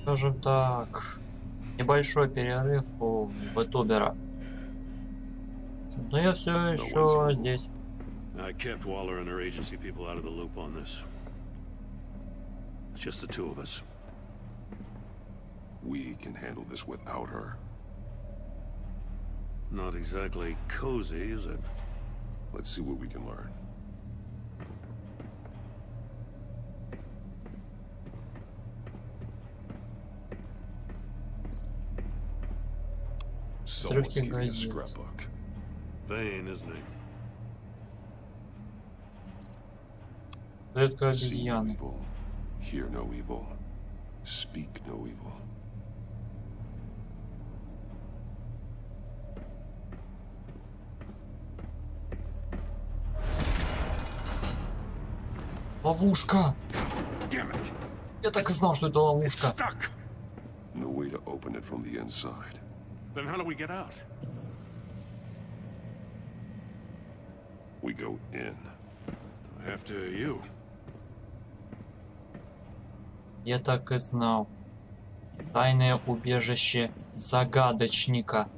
Скажем так, небольшой перерыв у ютубера. Но я все еще здесь. I kept Waller and her agency people out of the loop on this. It's just the two of us. We can handle this without her. Not exactly cozy, is it? Let's see what we can learn. Someone's keeping a scrapbook. Vain, isn't he? Клетка See no обезьяны. evil, hear no evil, speak no evil. Ловушка! Damn it! Я так и знал, что это ловушка. Stuck! No way to open it from the inside. Then how do we get out? We go in. After you. Я так и знал. Тайное убежище Загадочника.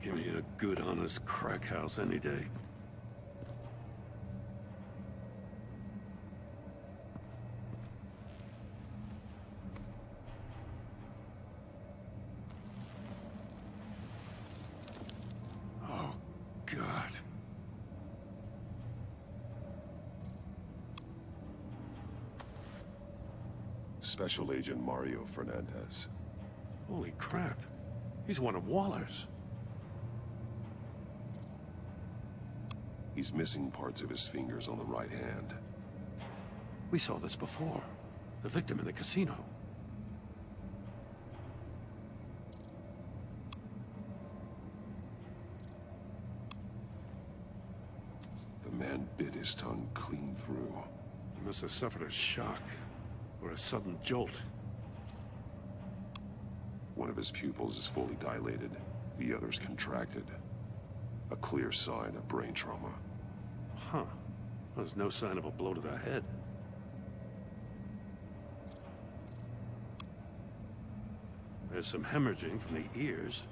Give me a good, honest crack house any day. Oh, God. Special Agent Mario Fernandez. Holy crap. He's one of Waller's. He's missing parts of his fingers on the right hand. We saw this before. The victim in the casino. The man bit his tongue clean through. He must have suffered a shock or a sudden jolt. One of his pupils is fully dilated, the other's contracted. A clear sign of brain trauma. Huh. There's no sign of a blow to the head. There's some hemorrhaging from the ears.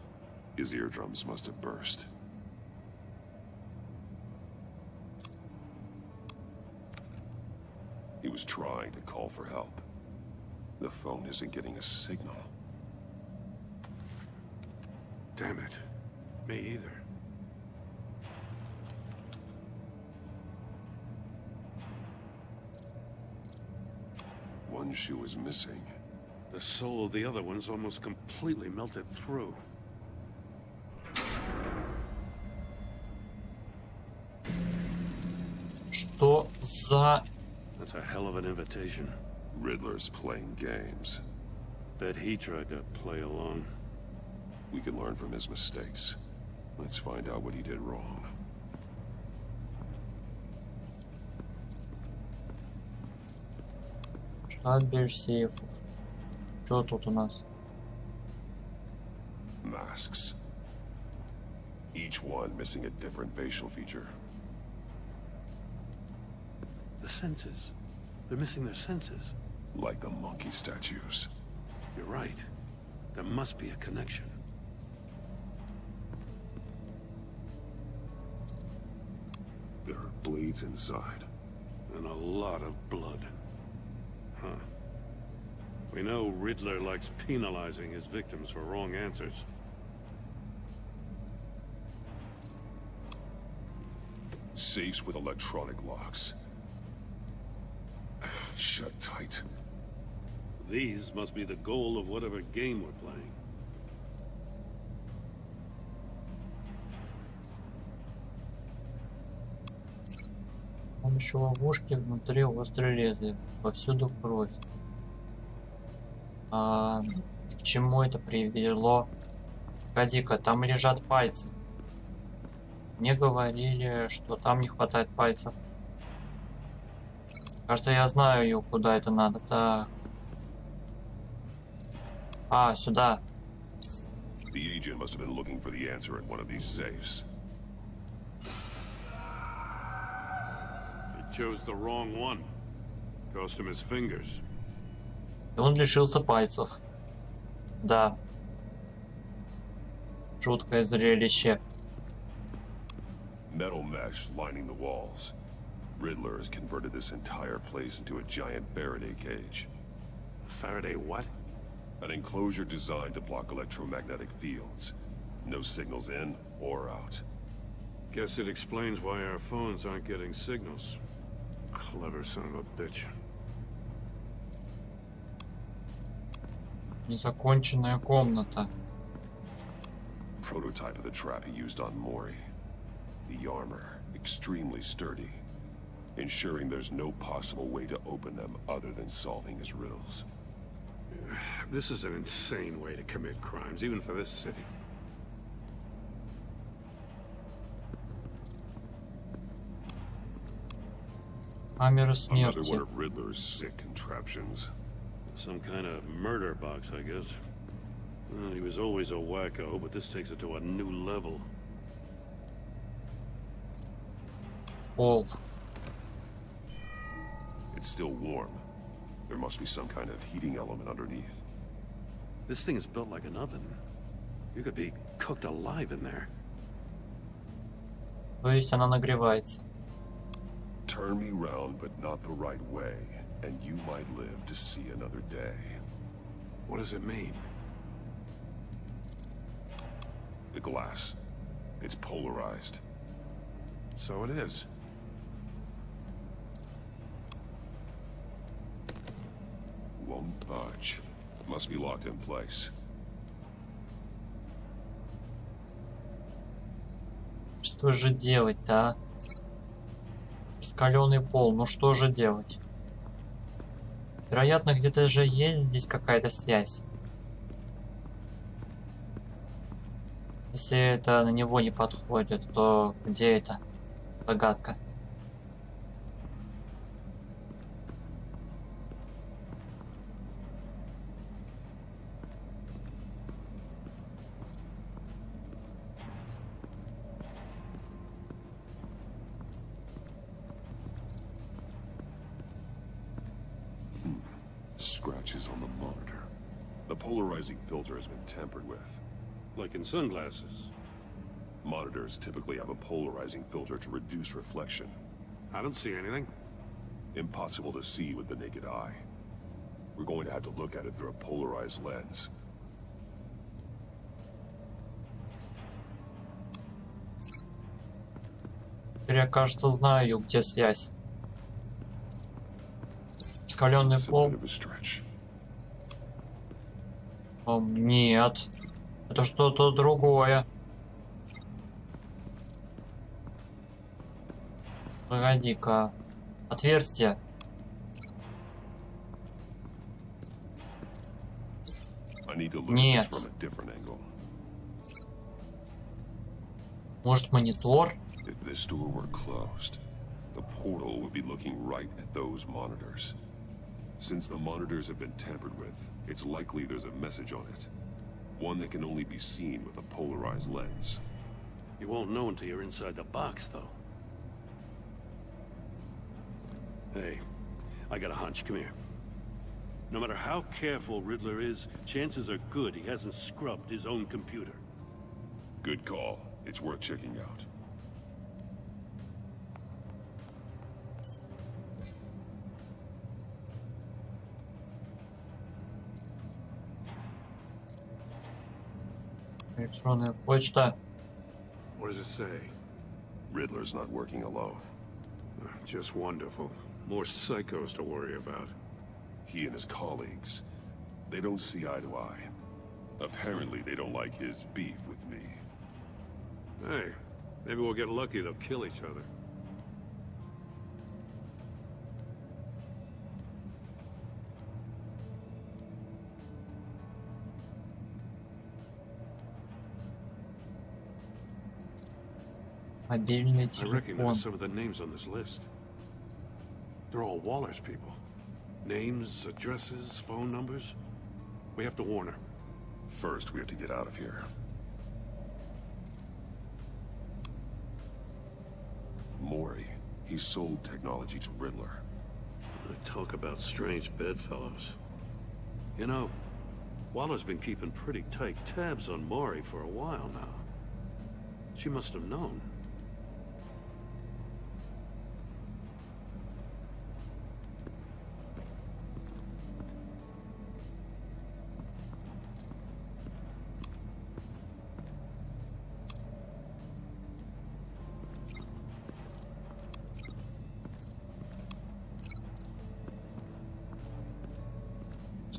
His eardrums must have burst. He was trying to call for help. The phone isn't getting a signal. Damn it. Me either. One shoe is missing. The sole of the other one's almost completely melted through. Что за... That's a hell of an invitation. Riddler's playing games. Bet he tried to play along. We can learn from his mistakes. Let's find out what he did wrong. Штабель сейфов. Что тут у нас? Masks. Each one missing a different facial feature. The senses. They're missing their senses. Like the monkey statues. You're right. There must be a connection. There are blades inside. And a lot of blood. Huh. We know Riddler likes penalizing his victims for wrong answers. Safes with electronic locks. Shut tight. These must be the goal of whatever game we're playing. С помощью ловушки внутри острое лезвие. Повсюду кровь. К чему это привело? Погоди-ка, там лежат пальцы. Мне говорили, что там не хватает пальцев. Кажется, я знаю, куда это надо. Так. А, сюда. The agent must have been looking for the answer in one of these safes. He chose the wrong one. Cost him his fingers. И он лишился пальцев. Да. Жуткое зрелище. Metal mesh lining the walls. Riddler has converted this entire place into a giant Faraday cage. Faraday what? An enclosure designed to block electromagnetic fields. No signals in or out. Guess it explains why our phones aren't getting signals. Clever son of a bitch. Незаконченная комната. Prototype of the trap he used on Mori. The armor, extremely sturdy, ensuring there's no possible way to open them other than solving his riddles. This is an insane way to commit crimes, even for this city. Камера Another смерти. one of Riddler's sick contraptions. Some kind of murder box, I guess. Well, he was always a wacko, but this takes it to a new level. Пол. It's still warm. There must be some kind of heating element underneath. This thing is built like an oven. You could be cooked alive in there. То есть она нагревается. Turn me round, but not the right way, and you might live to see another day. What does it mean? The glass. It's polarized. So it is. Won't budge. Must be locked in place. Что же делать-то, а? Раскаленный пол. Ну что же делать? Вероятно, где-то же есть здесь какая-то связь. Если это на него не подходит, то где это? Загадка. Scratches on the monitor. The polarizing filter has been tampered with. Like in sunglasses. Monitors typically have a polarizing filter to reduce reflection. I don't see anything. Impossible to see with the naked eye. We're going to have to look at it through a polarized lens. Теперь я, кажется, знаю, где связь. Раскаленный It's a пол. bit of a stretch. Нет. Это что-то другое. Погоди-ка. Отверстие. I need to look at Нет. this from a different angle. Может, монитор? If this door were closed, the portal would be looking right at those monitors. Since the monitors have been tampered with, it's likely there's a message on it. One that can only be seen with a polarized lens. You won't know until you're inside the box, though. Hey, I got a hunch. Come here. No matter how careful Riddler is, chances are good he hasn't scrubbed his own computer. Good call. It's worth checking out. Электронная почта. What does it say? Riddler's not working alone. Just wonderful. More psychos to worry about. He and his colleagues, they don't see eye to eye. Apparently, they don't like his beef with me. Hey, maybe we'll get lucky. They'll kill each other. Мобильный I телефон. recognize some of the names on this list. They're all Waller's people. Names, addresses, phone numbers. We have to warn her. First, we have to get out of here. he sold technology to Riddler. Talk about strange bedfellows. You know, Waller's been keeping pretty tight tabs on Maury for a while now. She must have known.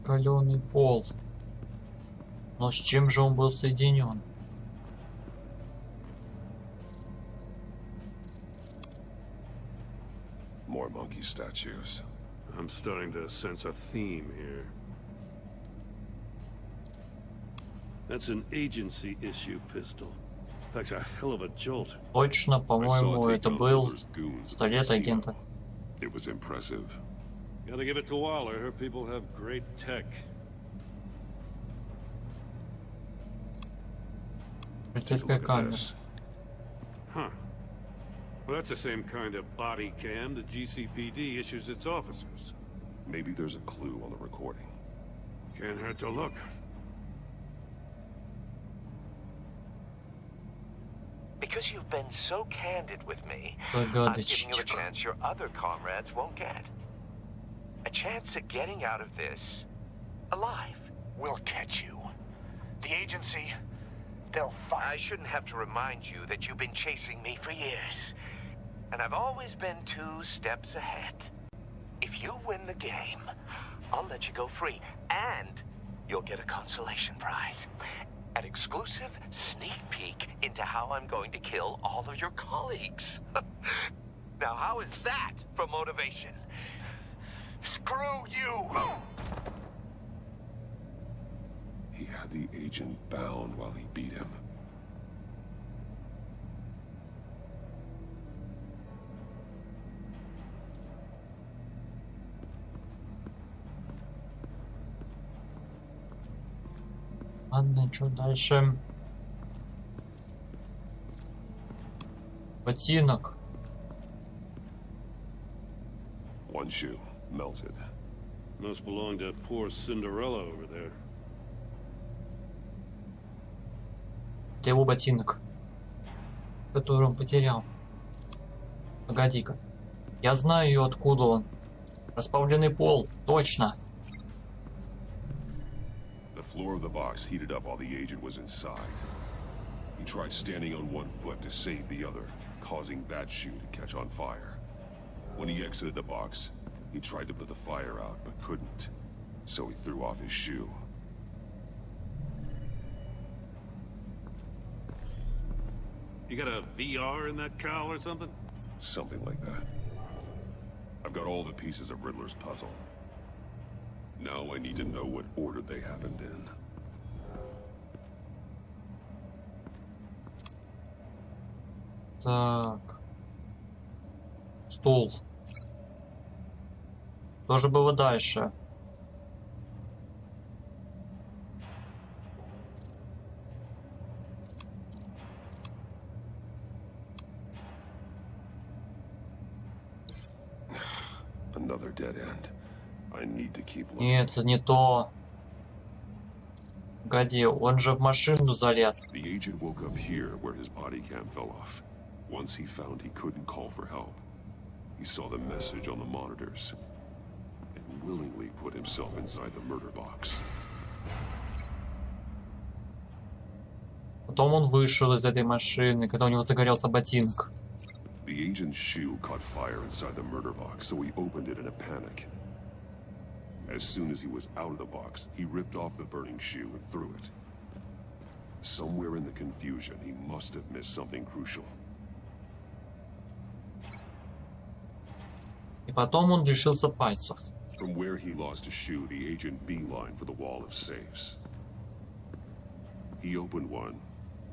Раскаленный пол. Но с чем же он был соединен? More monkey statues. I'm starting to sense a theme here. That's an agency issue pistol. Packs a hell of a jolt. Точно, по-моему, это был пистолет агента. It was impressive. Gotta give it to Waller. Her people have great tech. Полицейская камера. Huh. Well, that's the same kind of body cam the GCPD issues its officers. Maybe there's a clue on the recording. Can't hurt to look. Because you've been so candid with me, I'm giving you a Загадочнику. chance your other comrades won't get. A chance at getting out of this alive. We'll catch you. The agency, they'll find. I shouldn't have to remind you that you've been chasing me for years. And I've always been 2 steps ahead. If you win the game, I'll let you go free. And you'll get a consolation prize. An exclusive sneak peek into how I'm going to kill all of your colleagues. Now, how is that for motivation? Screw you! He had the agent bound while he beat him. Ладно, что дальше? Ботинок. One shoe, melted. Must belong to poor Cinderella over there. Это его ботинок, который он потерял. Погоди-ка. Я знаю, откуда он. Расплавленный пол. Точно. The floor of the box heated up while the agent was inside. He tried standing on one foot to save the other, causing that shoe to catch on fire. When he exited the box, he tried to put the fire out, but couldn't. So he threw off his shoe. You got a VR in that cowl or something? Something like that. I've got all the pieces of Riddler's puzzle. Now I need to know what order they happened in. Так. Стул. Тоже было дальше. Another dead end. I need to keep looking. Нет, это не то. Погоди, он же в машину залез. The agent woke up here where his body cam fell off. Once he found he couldn't call for help, he saw the message on the monitors and willingly put himself inside the murder box. Потом он вышел из этой машины, когда у него загорелся ботинок. The agent's shoe caught fire inside the murder box, so he opened it in a panic. As soon as he was out of the box, he ripped off the burning shoe and threw it. Somewhere in the confusion, he must have missed something crucial. И потом он лишился пальцев. From where he lost a shoe, the agent beelined for the wall of safes. He opened one,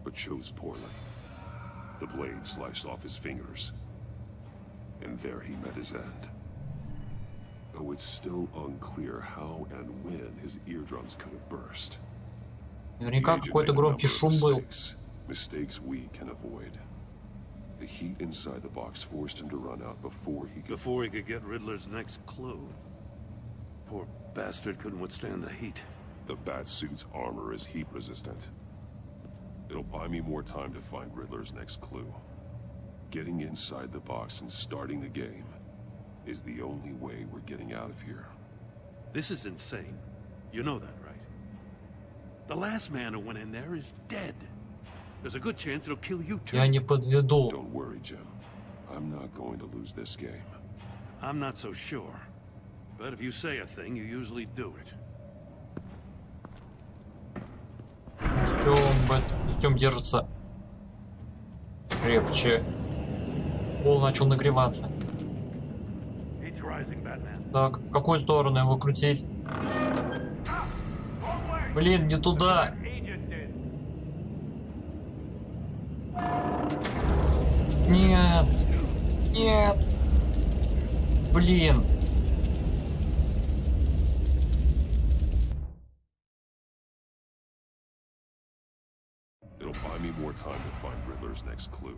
but chose poorly. The blade sliced off his fingers. And there he met his end. Though it's still unclear how and when his eardrums could have burst. Наверняка какой-то громкий шум был. Mistakes we can avoid. The heat inside the box forced him to run out before he could... Before he could get Riddler's next clue. Poor bastard couldn't withstand the heat. The Batsuit's armor is heat resistant. It'll buy me more time to find Riddler's next clue. Getting inside the box and starting the game is the only way we're getting out of here. This is insane. You know that, right? The last man who went in there is dead. There's a good chance it'll kill you too. Я не подведу. Don't worry, Jim. I'm not going to lose this game. I'm not so sure. But if you say a thing, you usually do it. Костюм держится крепче. Пол начал нагреваться. Так, в какую сторону его крутить? Блин, не туда. Нет. Нет. Блин. It'll buy me more time to find Riddler's next clue.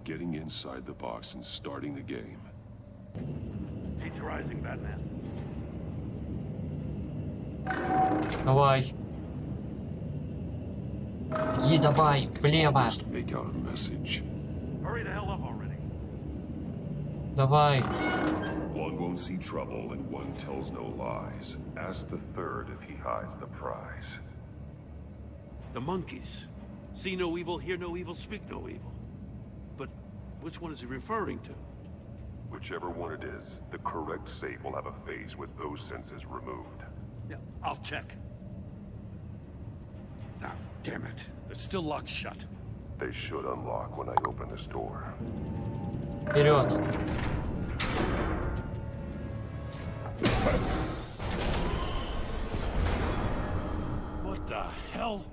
Getting inside the box and starting the game. He's rising, Batman. Давай. И давай, влево. Just make out a message. Hurry the hell up already. Давай. One won't see trouble and one tells no lies. Ask the third if he hides the prize. The monkeys. See no evil, hear no evil, speak no evil. But which one is he referring to? Whichever one it is, the correct save will have a phase with those senses removed. Yeah, I'll check. Ah, damn it. They're still locked shut. They should unlock when I open this door. Вперед. What the hell?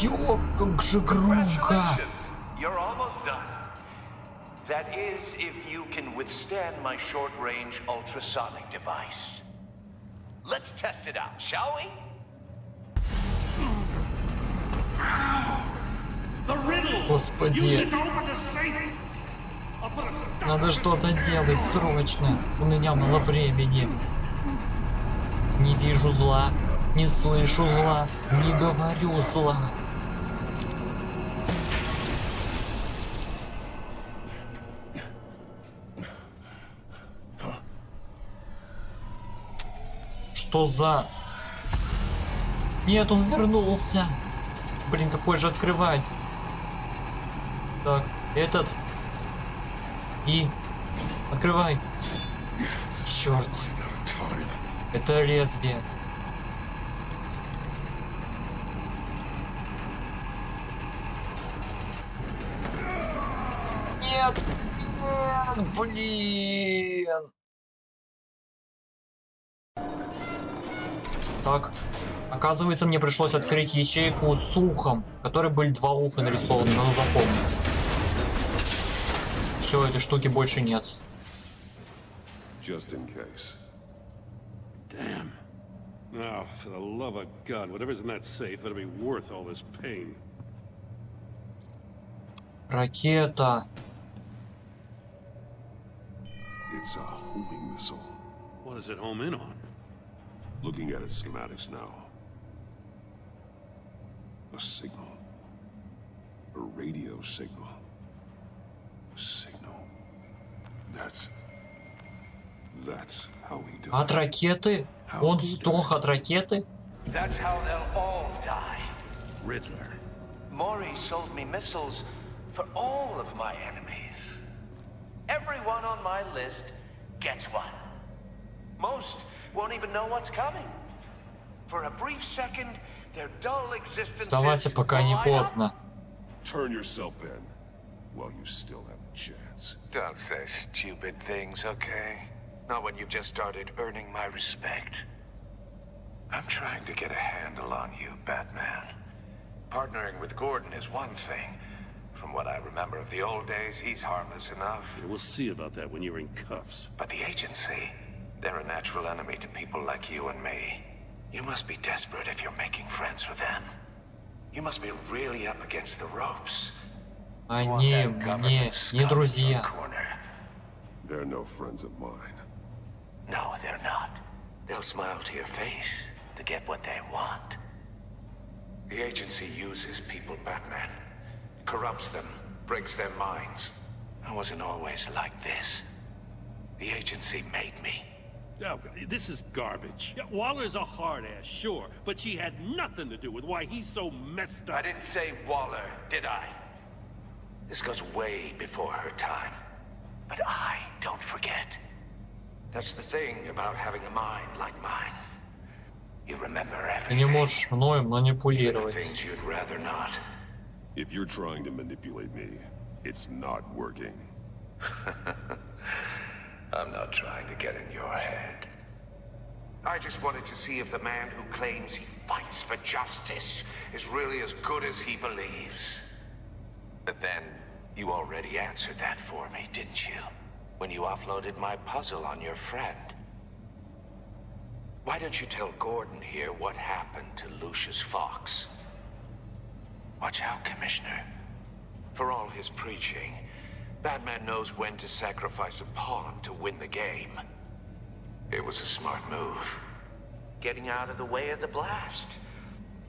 Ё, как же громко. You're almost done. That is, if you can withstand my short-range ultrasonic device. Let's test it out, shall we? Господи. Надо что-то делать срочно. У меня мало времени. Не вижу зла. Не слышу зла. Не говорю зла. Что за... Нет, он вернулся. Блин, какой же открывать? Так, этот. И... Открывай. Черт. Это лезвие. Нет! Нет! Блин! Так, оказывается, мне пришлось открыть ячейку с ухом, в которой были два уха нарисованы, надо запомнить. Все, этой штуки больше нет. Just in case. Damn. Now, for the love of God, whatever's in that safe better be worth all this pain. Ракета. It's a homing missile. What does it home in on? Looking at its schematics now. A signal. A radio signal. A signal. That's how he died. От ракеты? Он сдох от ракеты? That's how they'll all die. Riddler. Maury sold me missiles for all of my enemies. Everyone on my list gets one. Most won't even know what's coming. For a brief second, their dull existence. Вставайте, пока не поздно. Turn yourself in while you still have a chance. Don't say stupid things, okay? Not when you've just started earning my respect. I'm trying to get a handle on you, Batman. Partnering with Gordon is one thing. From what I remember of the old days, he's harmless enough. Yeah, we'll see about that when you're in cuffs. But the agency, they're a natural enemy to people like you and me. You must be desperate if you're making friends with them. You must be really up against the ropes. Они мне не друзья. They're no friends of mine. No, they're not. They'll smile to your face to get what they want. The agency uses people, Batman. Corrupts them, breaks their minds. I wasn't always like this. The agency made me. Oh, this is garbage. Yeah, Waller's a hard-ass, sure, but she had nothing to do with why he's so messed up. I didn't say Waller, did I? This goes way before her time. But I don't forget. That's the thing about having a mind like mine. You remember Ты не everything. можешь мною Even the манипулировать. things you'd rather not. If you're trying to manipulate me, it's not working. I'm not trying to get in your head. I just wanted to see if the man who claims he fights for justice is really as good as he believes. But then, you already answered that for me, didn't you? When you offloaded my puzzle on your friend. Why don't you tell Gordon here what happened to Lucius Fox? Watch out, Commissioner. For all his preaching, Batman knows when to sacrifice a pawn to win the game. It was a smart move. Getting out of the way of the blast.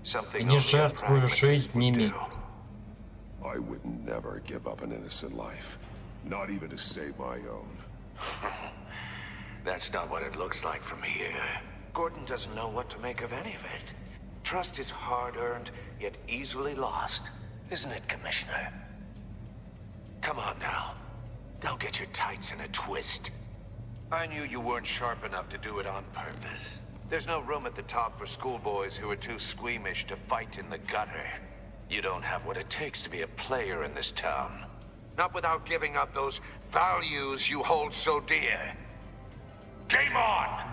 Something Не only a жертвую pragmatist жизнями. would do. I would never give up an innocent life. Not even to save my own. That's not what it looks like from here. Gordon doesn't know what to make of any of it. Trust is hard-earned, yet easily lost. Isn't it, Commissioner? Come on now. Don't get your tights in a twist. I knew you weren't sharp enough to do it on purpose. There's no room at the top for schoolboys who are too squeamish to fight in the gutter. You don't have what it takes to be a player in this town. Not without giving up those values you hold so dear. Game on!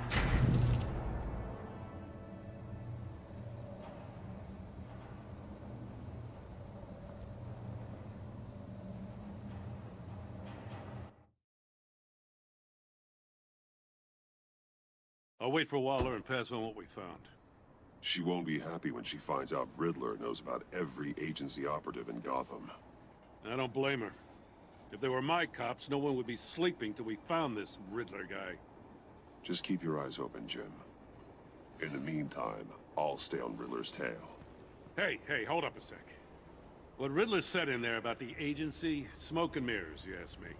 I'll wait for Waller and pass on what we found. She won't be happy when she finds out Riddler knows about every agency operative in Gotham. I don't blame her. If they were my cops, no one would be sleeping till we found this Riddler guy. Just keep your eyes open, Jim. In the meantime, I'll stay on Riddler's tail. Hey, hold up a sec. What Riddler said in there about the agency, smoke and mirrors, you ask me.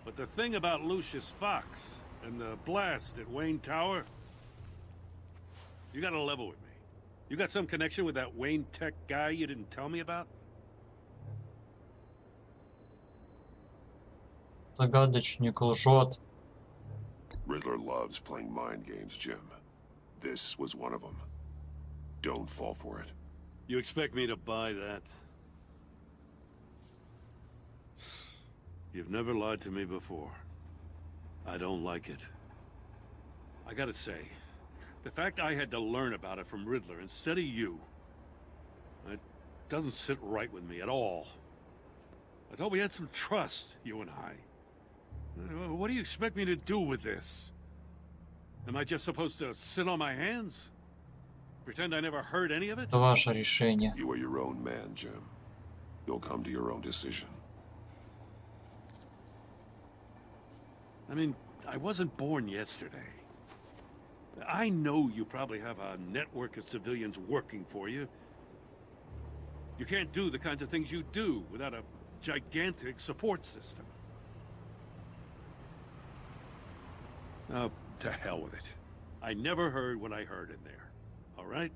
But the thing about Lucius Fox and the blast at Wayne Tower, you gotta level with me. You got some connection with that Wayne Tech guy you didn't tell me about? Загадочник лжет. Riddler loves playing mind games, Jim. This was one of them. Don't fall for it. You expect me to buy that? You've never lied to me before. I don't like it. I gotta say, the fact I had to learn about it from Riddler instead of you, it doesn't sit right with me at all. I thought we had some trust, you and I. What do you expect me to do with this? Am I just supposed to sit on my hands? Pretend I never heard any of it? Это ваше решение. You are your own man, Jim. You'll come to your own decision. I mean, I wasn't born yesterday. I know you probably have a network of civilians working for you. You can't do the kinds of things you do without a gigantic support system. Oh, to hell with it. I never heard what I heard in there. All right?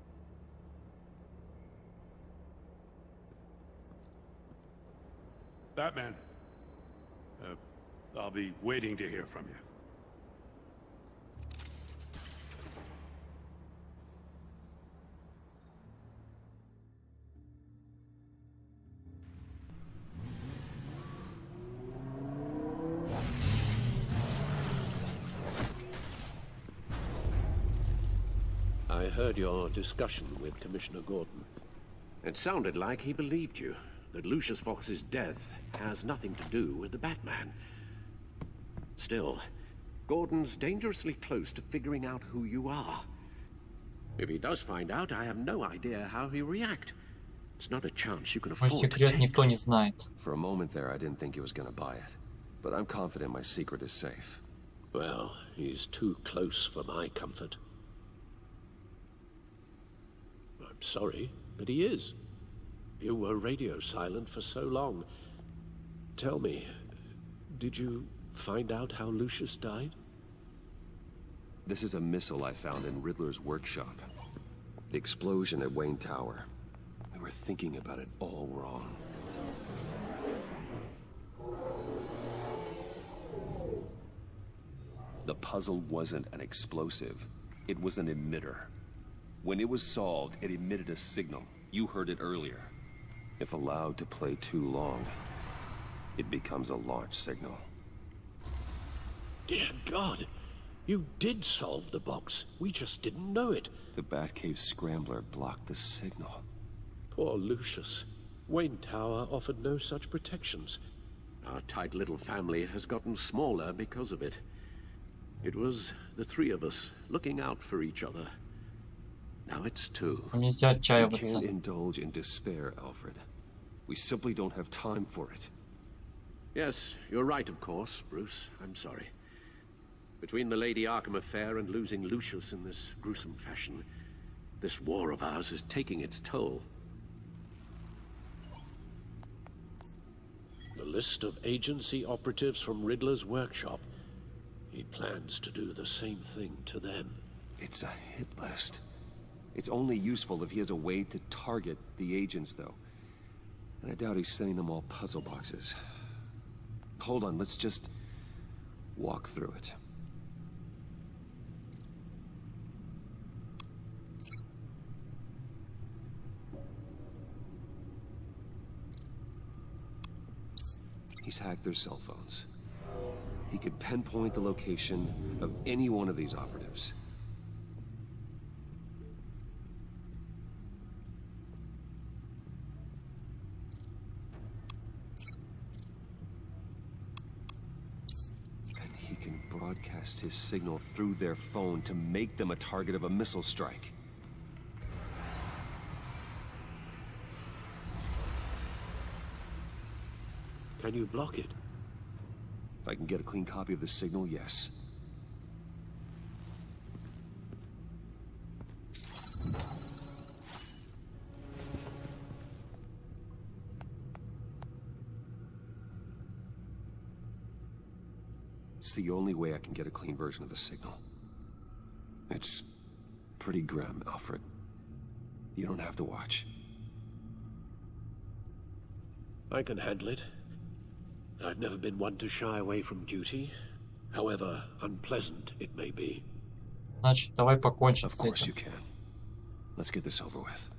Batman. I'll be waiting to hear from you. I heard your discussion with Commissioner Gordon. It sounded like he believed you, that Lucius Fox's death has nothing to do with the Batman. Still, Gordon's dangerously close to figuring out who you are. If he does find out, I have no idea how he'll react. It's not a chance you can Мой afford to секрет take. никто не знает. For a moment there, I didn't think he was gonna buy it. But I'm confident my secret is safe. Well, he's too close for my comfort. I'm sorry, but he is. You were radio silent for so long. Tell me, did you find out how Lucius died? This is a missile I found in Riddler's workshop. The explosion at Wayne Tower. We were thinking about it all wrong. The puzzle wasn't an explosive. It was an emitter. When it was solved, it emitted a signal. You heard it earlier. If allowed to play too long, it becomes a launch signal. Dear God, you did solve the box. We just didn't know it. The Batcave scrambler blocked the signal. Poor Lucius. Wayne Tower offered no such protections. Our tight little family has gotten smaller because of it. It was the three of us looking out for each other. Now it's two. Нельзя We отчаиваться. can't indulge in despair, Alfred. We simply don't have time for it. Yes, you're right, of course, Bruce. I'm sorry. Between the Lady Arkham affair and losing Lucius in this gruesome fashion, this war of ours is taking its toll. The list of agency operatives from Riddler's workshop. He plans to do the same thing to them. It's a hit list. It's only useful if he has a way to target the agents, though. And I doubt he's sending them all puzzle boxes. Hold on, let's just walk through it. He's hacked their cell phones. He could pinpoint the location of any one of these operatives. And he can broadcast his signal through their phone to make them a target of a missile strike. Can you block it? If I can get a clean copy of the signal, yes. It's the only way I can get a clean version of the signal. It's pretty grim, Alfred. You don't have to watch. I can handle it. I've never been one to shy away from duty, however unpleasant it may be. Значит, давай покончим Of с course you этим. can. Let's get this over with.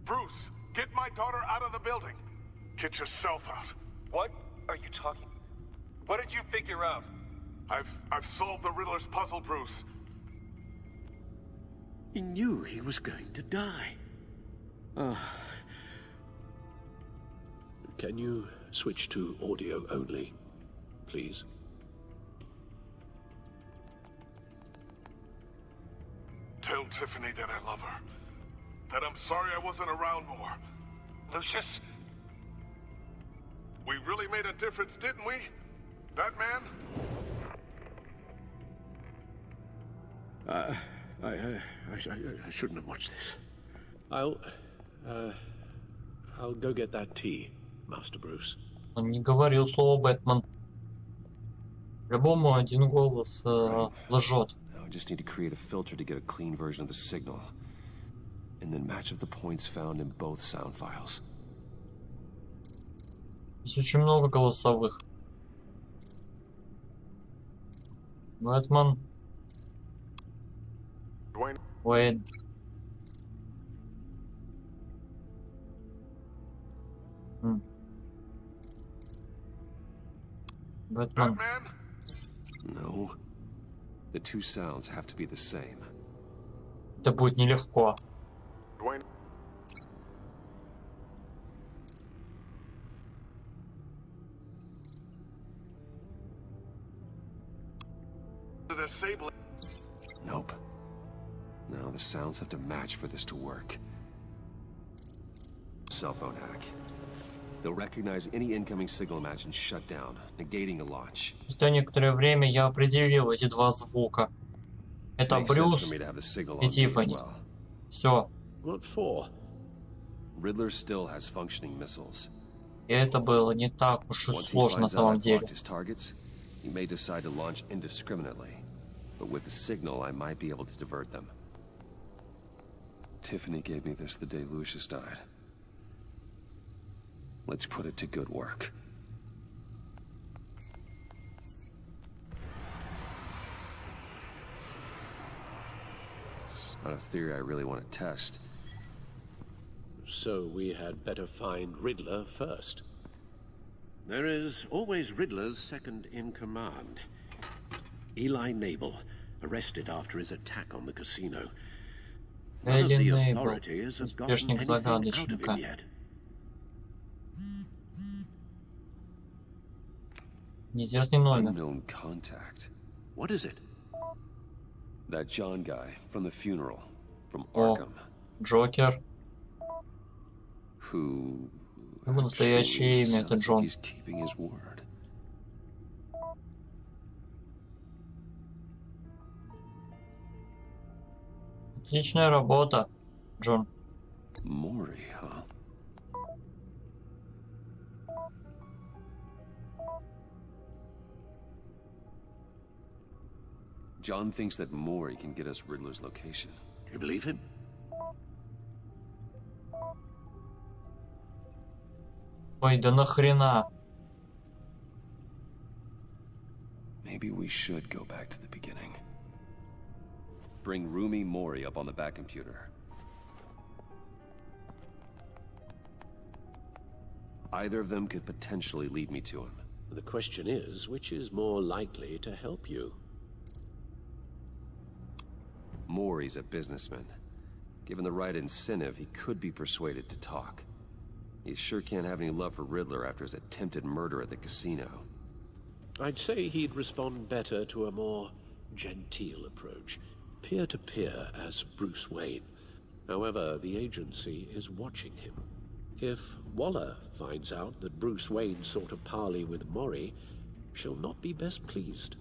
Bruce, get my daughter out of the building. Get yourself out. What are you talking? What did you figure out? I've solved the Riddler's puzzle, Bruce. He knew he was going to die. Can you switch to audio only, please? Tell Tiffany that I love her. That I'm sorry I wasn't around more. Lucius? We really made a difference, didn't we? Batman? I shouldn't have watched this. I'll go get that tea, Master Bruce. Он не говорил слово Бэтмен. По-любому один голос лжет. Now I just need to create a filter to get a clean version of the signal. And then match up the points found in both sound files. Здесь очень много голосовых. Бэтмен. Dwayne? Уэйн. Бэтмен. Batman? No. The two sounds have to be the same. Это будет нелегко. Dwayne? The disabling. Nope. No. Now the sounds have to match for this to work. Cell phone hack. They'll recognize any incoming signal match and shut down, negating a launch. Спустя некоторое время я определил эти два звука. Это Брюс и Тиффани. Все. What for? Riddler still has functioning missiles. И это было не так уж и сложно на самом деле. He may decide to launch indiscriminately, but with the signal, I might be able to divert them. Tiffany gave me this the day Lucius died. Let's put it to good work. It's not a theory I really want to test. So we had better find Riddler first. There is always Riddler's second in command. Eli Nabel, arrested after his attack on the casino. None of the authorities have gotten anything out of him yet. Неизвестный номер. Unknown contact. What is it? That John guy from the funeral, from О, Arkham. Джокер. Who Его настоящее имя это Джон. he's keeping his word. Отличная работа, Джон. Maury, huh? John thinks that Maury can get us Riddler's location. Do you believe him? Ой, да нахрена? Maybe we should go back to the beginning. Bring Rumi Mori up on the back computer. Either of them could potentially lead me to him. The question is, which is more likely to help you? Mori's a businessman. Given the right incentive, he could be persuaded to talk. He sure can't have any love for Riddler after his attempted murder at the casino. I'd say he'd respond better to a more genteel approach, peer-to-peer as Bruce Wayne. However, the agency is watching him. If Waller finds out that Bruce Wayne sought a parley with Mori, she'll not be best pleased.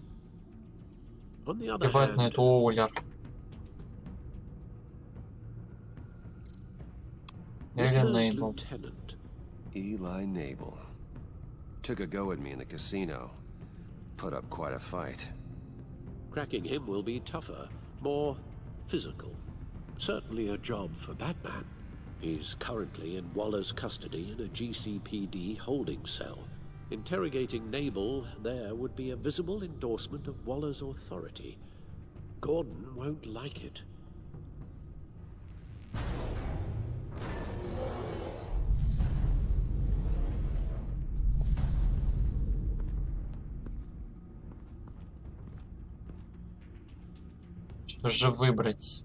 On the other hand, Riddler's lieutenant. Eli Nabel. Took a go at me in the casino. Put up quite a fight. Cracking him will be tougher, more physical. Certainly a job for Batman. He's currently in Waller's custody in a GCPD holding cell. Interrogating Nabel there would be a visible endorsement of Waller's authority. Gordon won't like it. Что же выбрать?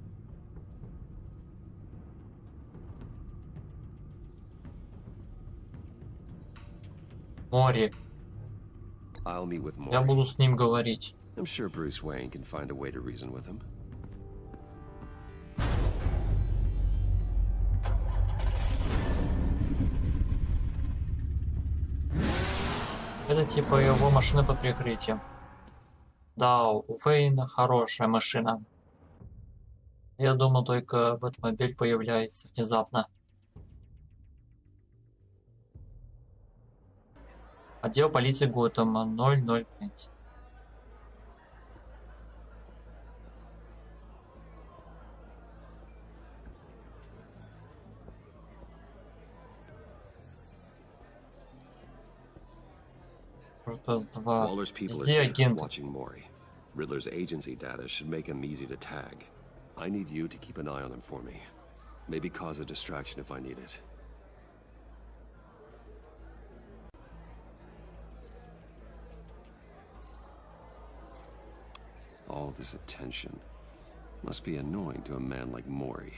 Мори. Я буду с ним говорить. I'm sure Bruce Wayne can find a way to reason with him. Это типа его машина под прикрытием. Да, у Вейна хорошая машина. Я думал, только Бэтмобиль появляется внезапно. Отдел полиции Готэма 005. Waller's people are here watching Mori. Riddler's agency data should make him easy to tag. I need you to keep an eye on him for me. Maybe cause a distraction if I need it. All this attention must be annoying to a man like Mori.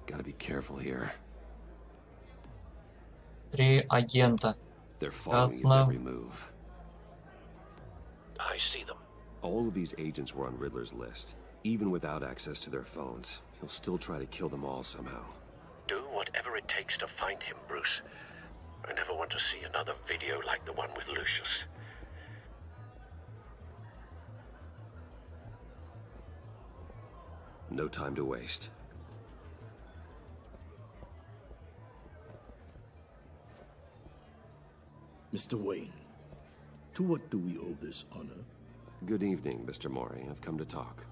Gotta be careful here. 3 агента. They're following his every move. see them. All of these agents were on Riddler's list. Even without access to their phones, he'll still try to kill them all somehow. Do whatever it takes to find him, Bruce. I never want to see another video like the one with Lucius. No time to waste. Mr. Wayne, to what do we owe this honor? Good evening, Mr. Mori. I've come to talk.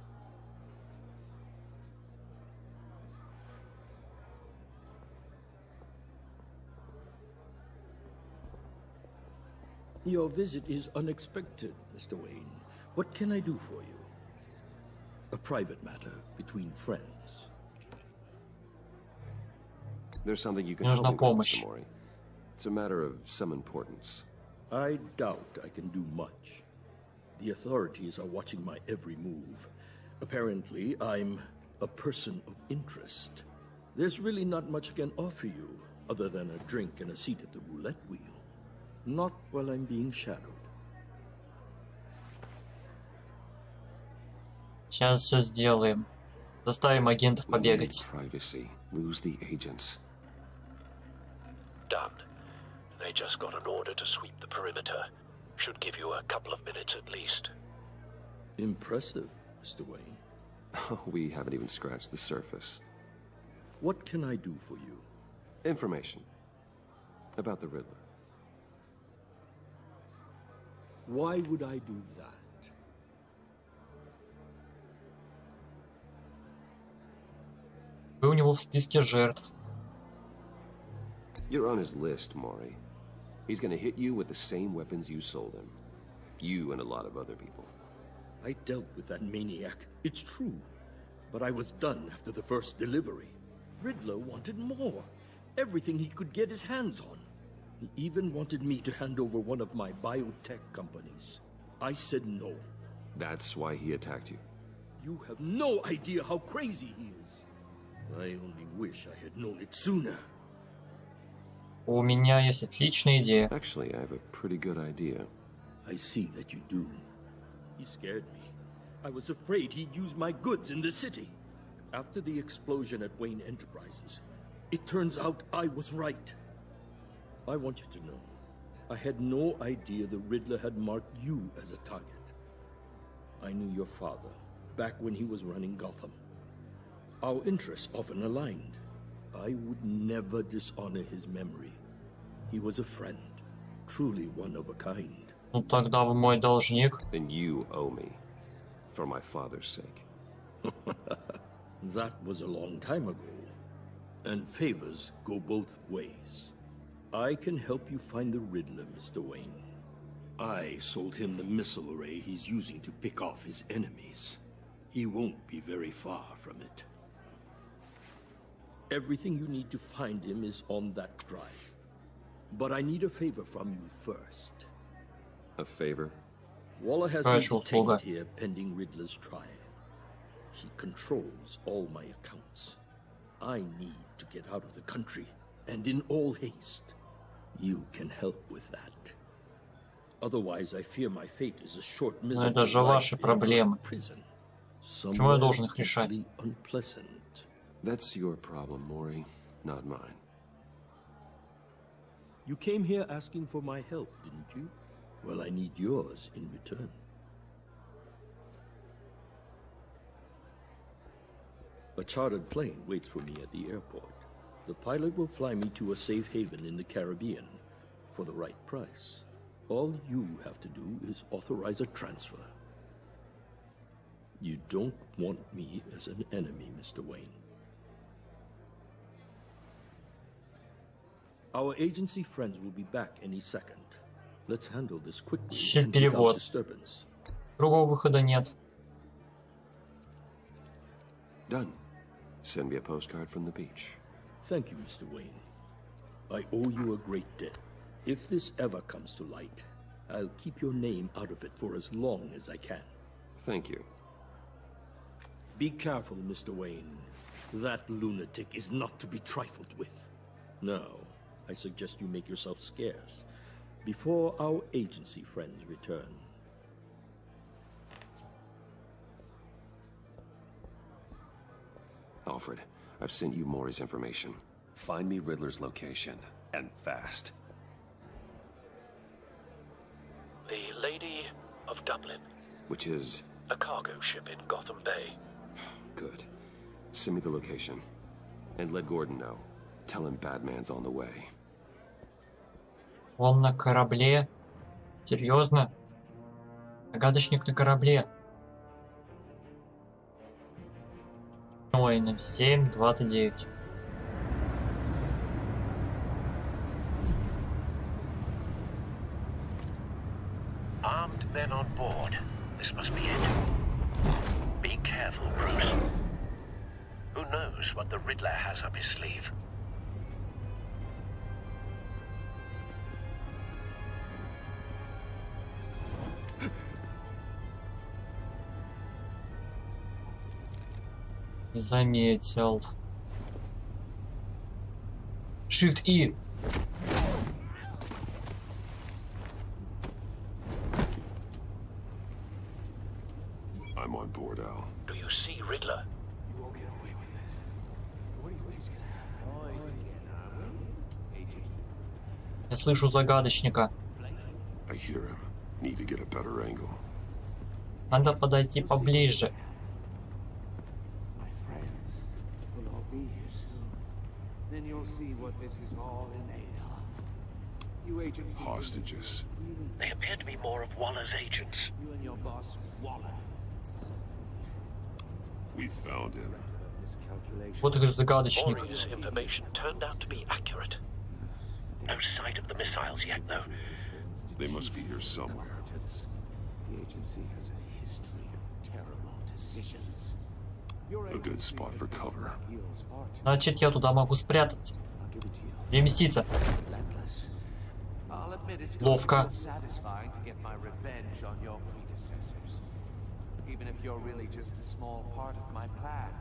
Your visit is unexpected, Mr. Wayne. What can I do for you? A private matter between friends. There's something you can Нужна help me with, помощь. Mr. Mori. It's a matter of some importance. I doubt I can do much. The authorities are watching my every move. Apparently, I'm a person of interest. There's really not much I can offer you, other than a drink and a seat at the roulette wheel. Not while I'm being shadowed. Сейчас все сделаем. Заставим агентов We need побегать. privacy. Lose the agents. Done. They just got an order to sweep the perimeter. Should give you a couple of minutes at least. Impressive, Mr. Wayne. We haven't even scratched the surface. What can I do for you? Information about the Riddler. Why would I do that? Вы у него в списке жертв. You're on his list, Maury. He's gonna hit you with the same weapons you sold him. You and a lot of other people. I dealt with that maniac, it's true. But I was done after the first delivery. Riddler wanted more. Everything he could get his hands on. He even wanted me to hand over one of my biotech companies. I said no. That's why he attacked you. You have no idea how crazy he is. I only wish I had known it sooner. У меня есть отличная идея. Actually, I have a pretty good idea. I see that you do. He scared me. I was afraid he'd use my goods in the city. After the explosion at Wayne Enterprises, it turns out I was right. I want you to know, I had no idea the Riddler had marked you as a target. I knew your father back when he was running Gotham. Our interests often aligned. I would never dishonor his memory. He was a friend, truly one of a kind. Ну тогда вы мой должник. Then you owe me, for my father's sake. That was a long time ago, and favors go both ways. I can help you find the Riddler, Mr. Wayne. I sold him the missile array he's using to pick off his enemies. He won't be very far from it. Everything you need to find him is on that drive. But I need a favor from you first. A favor? Waller has me Хорошая услуга. detained here pending Riddler's trial. He controls all my accounts. I need to get out of the country, and in all haste. You can help with that. Otherwise, I fear my fate is a short Но miserable это же ваши life in проблемы. prison. Почему я должен их решать? Somewhere deeply unpleasant. That's your problem, Maury, not mine. You came here asking for my help, didn't you? Well, I need yours in return. A chartered plane waits for me at the airport. The pilot will fly me to a safe haven in the Caribbean for the right price. All you have to do is authorize a transfer. You don't want me as an enemy, Mr. Wayne. Our agency friends will be back any second. Let's handle this quickly Ищет and without перевод. disturbance. Другого выхода нет. Done. Send me a postcard from the beach. Thank you, Mr. Wayne. I owe you a great debt. If this ever comes to light, I'll keep your name out of it for as long as I can. Thank you. Be careful, Mr. Wayne. That lunatic is not to be trifled with. Now, I suggest you make yourself scarce before our agency friends return. Alfred, I've sent you Maury's information. Find me Riddler's location, and fast. The Lady of Dublin. Which is... A cargo ship in Gotham Bay. Good. Send me the location. And let Gordon know. Tell him Batman's on the way. Он на корабле? Серьезно? Загадочник на корабле. Ой, на 7:29. Armed men on board. This must be it. Be careful, Bruce. Who knows what the Riddler has up his sleeve? Заметил. Shift-E. I'm on board, Al. Do you see Riddler? You won't get away with this. What do you think he's gonna Я слышу загадочника. I hear him. Need to get a better angle. Надо подойти поближе. My friends will all be here soon. Then you'll see what this is all in aid of. You agents... Hostages. They appear to be more of Waller's agents. You and your boss, Waller. We found him. Вот их загадочник. Maury's information turned out to be accurate. No sight of the missiles yet, though. They must be here somewhere. The agency has a history of terrible decisions. A good spot for cover. Значит, я туда могу спрятаться. Переместиться. Ловко. Even if you're really just a small part of my plan.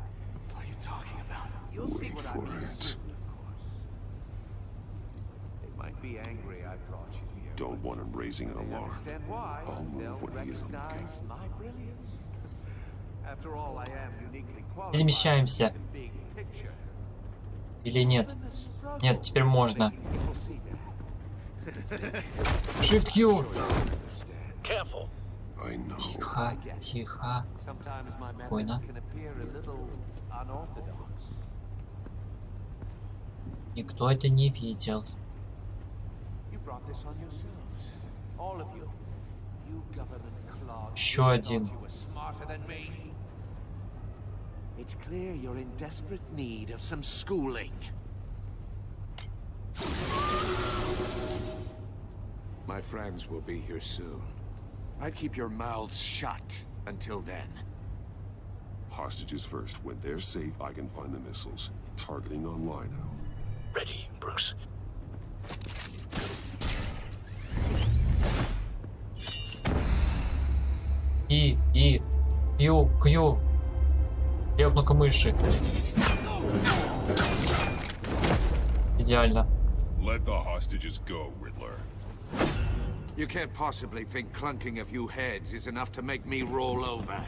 What are you talking about? You'll see what I mean soon, of course. They might be angry I brought you here. Don't want him raising an alarm. Understand why? I'll move when he isn't looking. Recognize my brilliance. After all, I am uniquely qualified. Перемещаемся. Или нет? Нет, теперь можно. Shift-Q. Тихо, тихо. Спокойно. Никто это не видел. Еще один. It's clear you're in desperate need of some schooling. My friends will be here soon. I'd keep your mouths shut until then. Hostages first. When they're safe, I can find the missiles. Targeting online now. Ready, Bruce. Q. Лев, ну-ка мыши. Идеально. Let the hostages go, Riddler. You can't possibly think clunking a few heads is enough to make me roll over.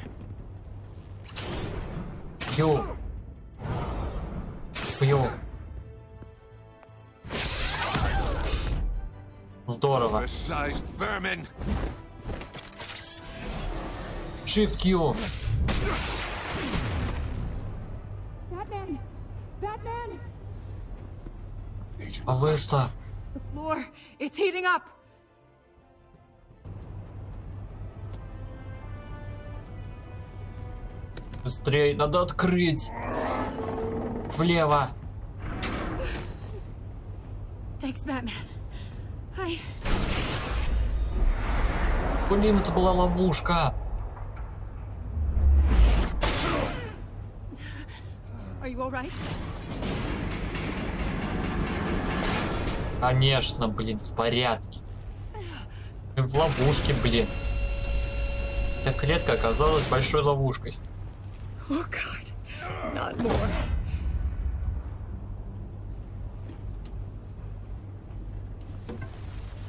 Q. Здорово. Shift-Q. Batman! Авеста. The floor, it's heating up. Быстрее, надо открыть. Влево. Thanks, Batman. Блин, это была ловушка. Are you all right? Конечно, блин, в порядке. В ловушке, блин. Эта клетка оказалась большой ловушкой. Oh God, not more.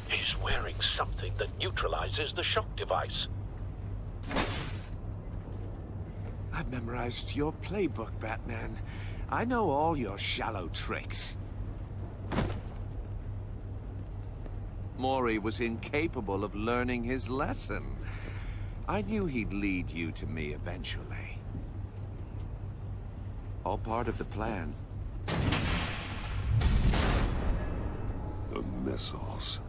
He's wearing something that neutralizes the shock device. I've memorized your playbook, Batman. I know all your shallow tricks. Mori was incapable of learning his lesson. I knew he'd lead you to me eventually. All part of the plan. The missiles.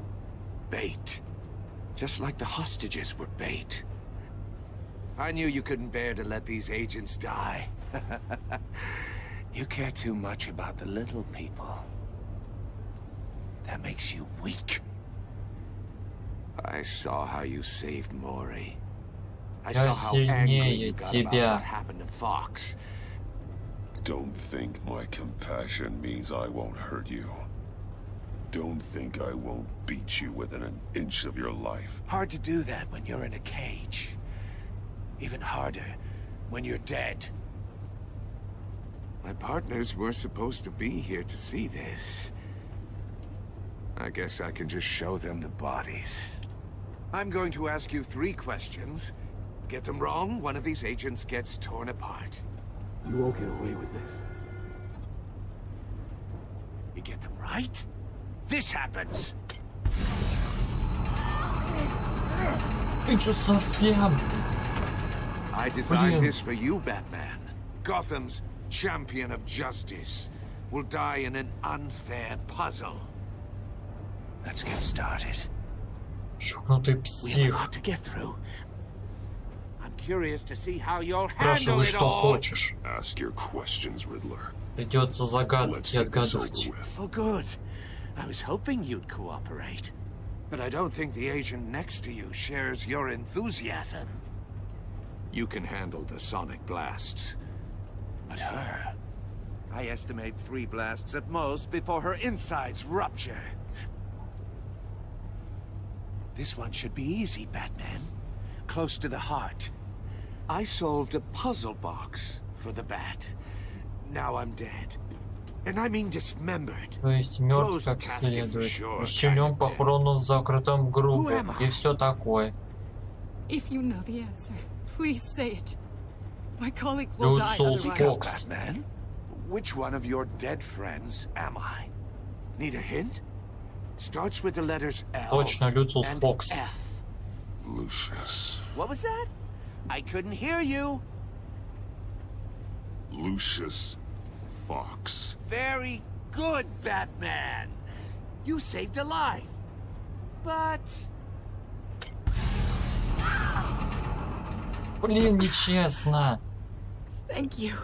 Bait. Just like the hostages were bait. I knew you couldn't bear to let these agents die. You care too much about the little people. That makes you weak. I saw how you saved Mori. I saw how angry you got about what happened to Fox. Don't think my compassion means I won't hurt you. Don't think I won't beat you within an inch of your life. Hard to do that when you're in a cage. Even harder when you're dead. My partners were supposed to be here to see this. I guess I can just show them the bodies. I'm going to ask you 3 questions. Get them wrong, one of these agents gets torn apart. You won't get away with this. You get them right, this happens. Ты чё совсем? I designed this for you, Batman. Gotham's champion of justice will die in an unfair puzzle. Let's get started. Чокнутый We have a псих. lot to get through. I'm curious to see how you'll handle Спрашивай, it что all. хочешь. Ask your questions, Riddler. Придется загадки Let's get this over отгадывать. with. Oh, good. I was hoping you'd cooperate. But I don't think the agent next to you shares your enthusiasm. You can handle the sonic blasts. But her... I estimate 3 blasts at most before her insides rupture. This one should be easy, Batman. Close to the heart. I solved a puzzle box for the Bat. Now I'm dead. And I mean dismembered. То есть мертв как следует. Расчленен похоронен в закрытом гробу. И все такое. If you know the answer, please say it. My colleagues will die otherwise. Fox. Batman? Which one of your dead friends am I? Need a hint? Starts with the letters L Точно, Люциус and Фокс. F. Lucius. What was that? I couldn't hear you. Lucius Fox. Very good, Batman. You saved a life. But... Блин, нечестно. Thank you.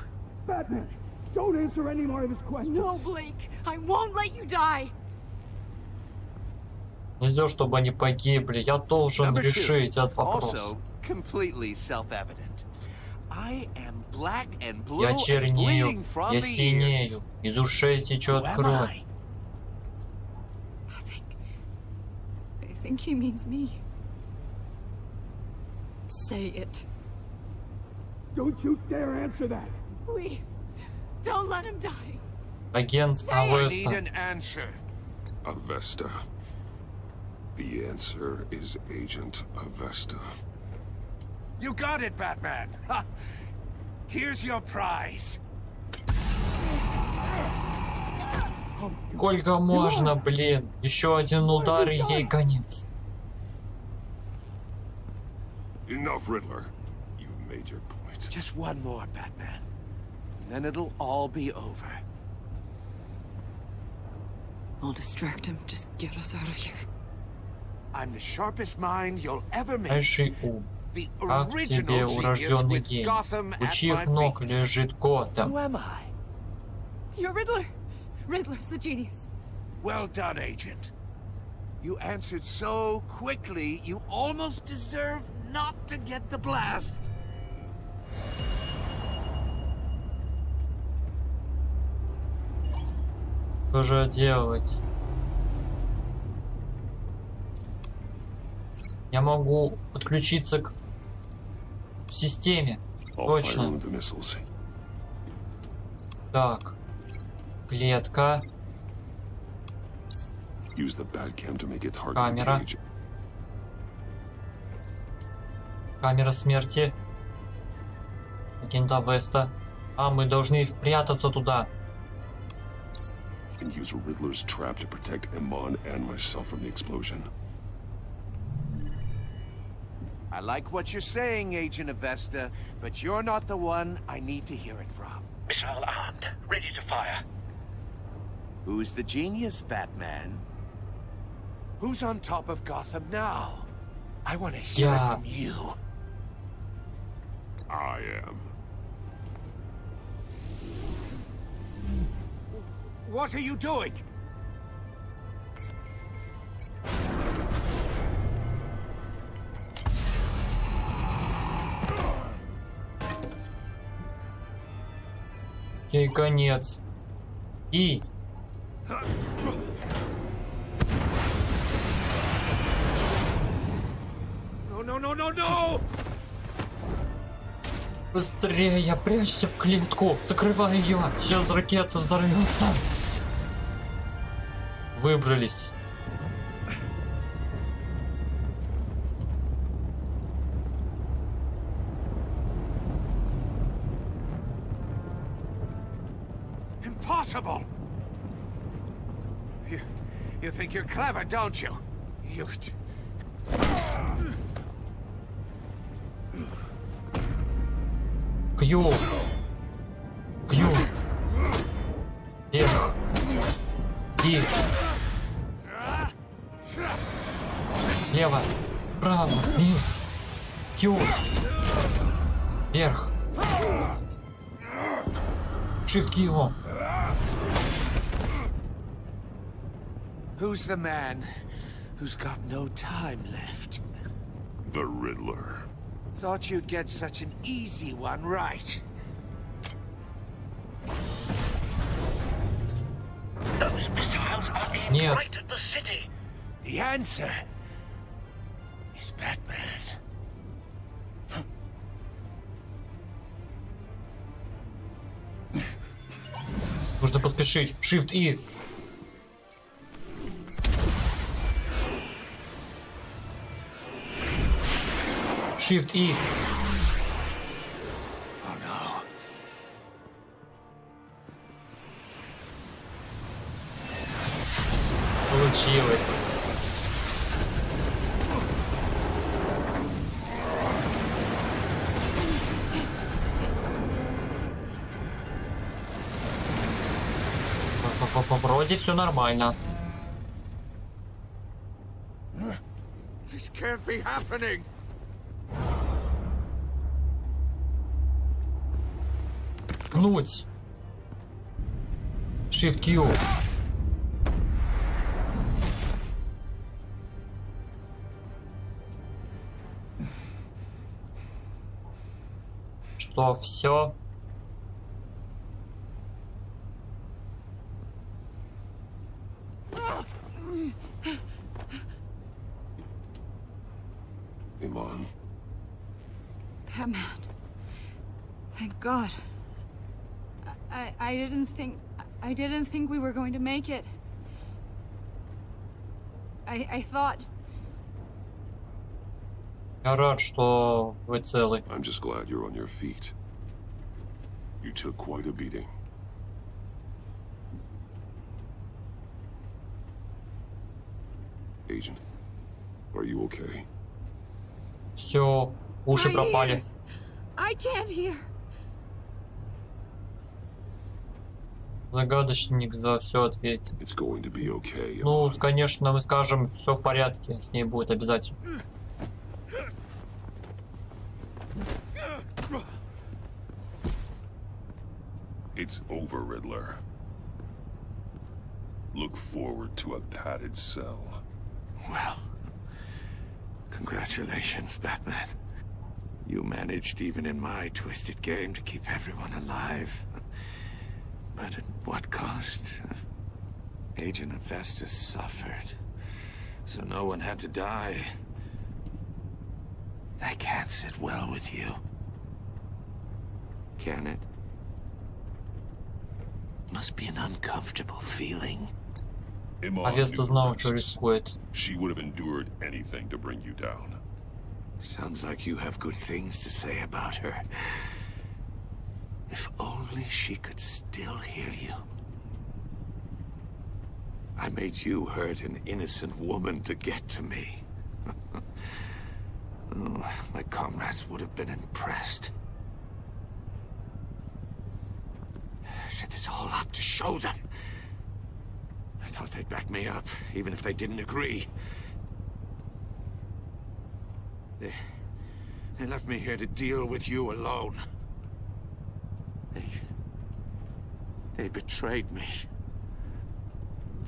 Batman, don't answer any more of his questions. No, Blake. I won't let you die. Нельзя, чтобы они погибли. Я должен Number 2. решить этот вопрос. Also, completely self-evident. I am black and blue Я and чернею, bleeding from я the ears. синею. Из ушей течет Who am кровь. I? I think he means me. Say it. Don't you dare answer that. Please. Don't let him die. Агент Say it. I need Авеста. an answer. Avesta. The answer is Agent Avesta. You got it, Batman. Ha. Here's your prize. Сколько можно, блин? Еще один удар и ей конец. Enough, Riddler. You've made your point. Just one more, Batman. And then it'll all be over. I'll distract him. Just get us out of here. I'm the sharpest mind you'll ever meet. Найший ум. The Как тебе original genius урожденный with гений? Gotham У at чьих my ног feet. лежит Готэм? Who am I? You're Riddler. Riddler's the genius. Well done, Agent. You answered so quickly, you almost deserve not to get the blast. Что же делать? Я могу подключиться к системе. I'll Точно. fire the missiles. Так. Клетка. Use the Batcam to make it hard Камера. to engage. Камера смерти. Агента Веста. А, мы должны впрятаться туда. And use Riddler's trap to protect Iman and myself from the explosion. I like what you're saying, Agent Avesta, but you're not the one I need to hear it from. Missile armed, ready to fire. Who's the genius, Batman? Who's on top of Gotham now? I want to hear it from you. I am. What are you doing? Окей, конец. И... No! Быстрее, прячься в клетку. Закрывай ее. Сейчас ракета взорвется. Выбрались. Impossible! You think you're clever, don't you? Кью. Вверх. И. Лево. Право. Вниз. Кью. Вверх. Shift Q. Who's the man who's got no time left? The Riddler. Thought you'd get such an easy one right. Those missiles are aimed right at the city. The answer is Batman. Нужно поспешить. Shift И. Shift И. Получилось. Вроде все нормально. This can't be happening. Пнуть. Shift Q. Что, все? Iman. Batman. Thank God. I didn't think we were going to make it. I thought. Я рад, что вы целы. I'm just glad you're on your feet. You took quite a beating. Agent, are you okay? Все, уши пропали. I can't hear. Загадочник за все ответит. It's going to be okay. Ну, конечно, мы скажем, все в порядке, с ней будет обязательно. It's over, Riddler. Look forward to a padded cell. Well, congratulations, Batman. You managed, even in my twisted game, to keep everyone alive. But at what cost? Agent Avesta suffered, so no one had to die. That can't sit well with you. Can it? Must be an uncomfortable feeling. Авеста знал, что рискует. She would have endured anything to bring you down. Sounds like you have good things to say about her. only she could still hear you. I made you hurt an innocent woman to get to me. Oh, my comrades would have been impressed. I set this all up to show them. I thought they'd back me up, even if they didn't agree. They left me here to deal with you alone. They betrayed me.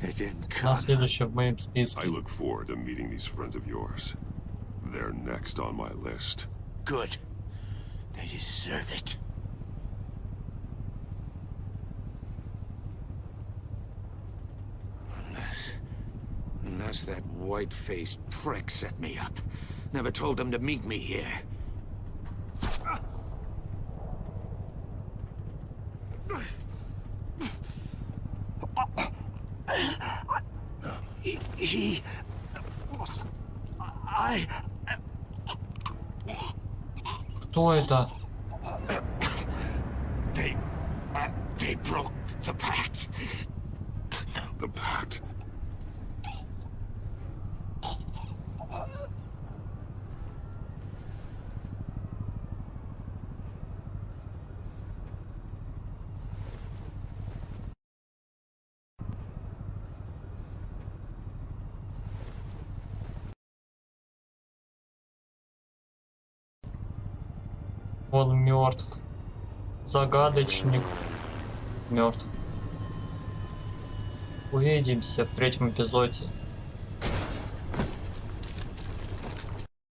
They didn't come. На следующем в моем списке. I look forward to meeting these friends of yours. They're next on my list. Good. They deserve it. Unless that white-faced prick set me up. Never told them to meet me here. Кто это? They broke the pact. The pact? Он мертв. Загадочник мертв. Увидимся в 3-м эпизоде.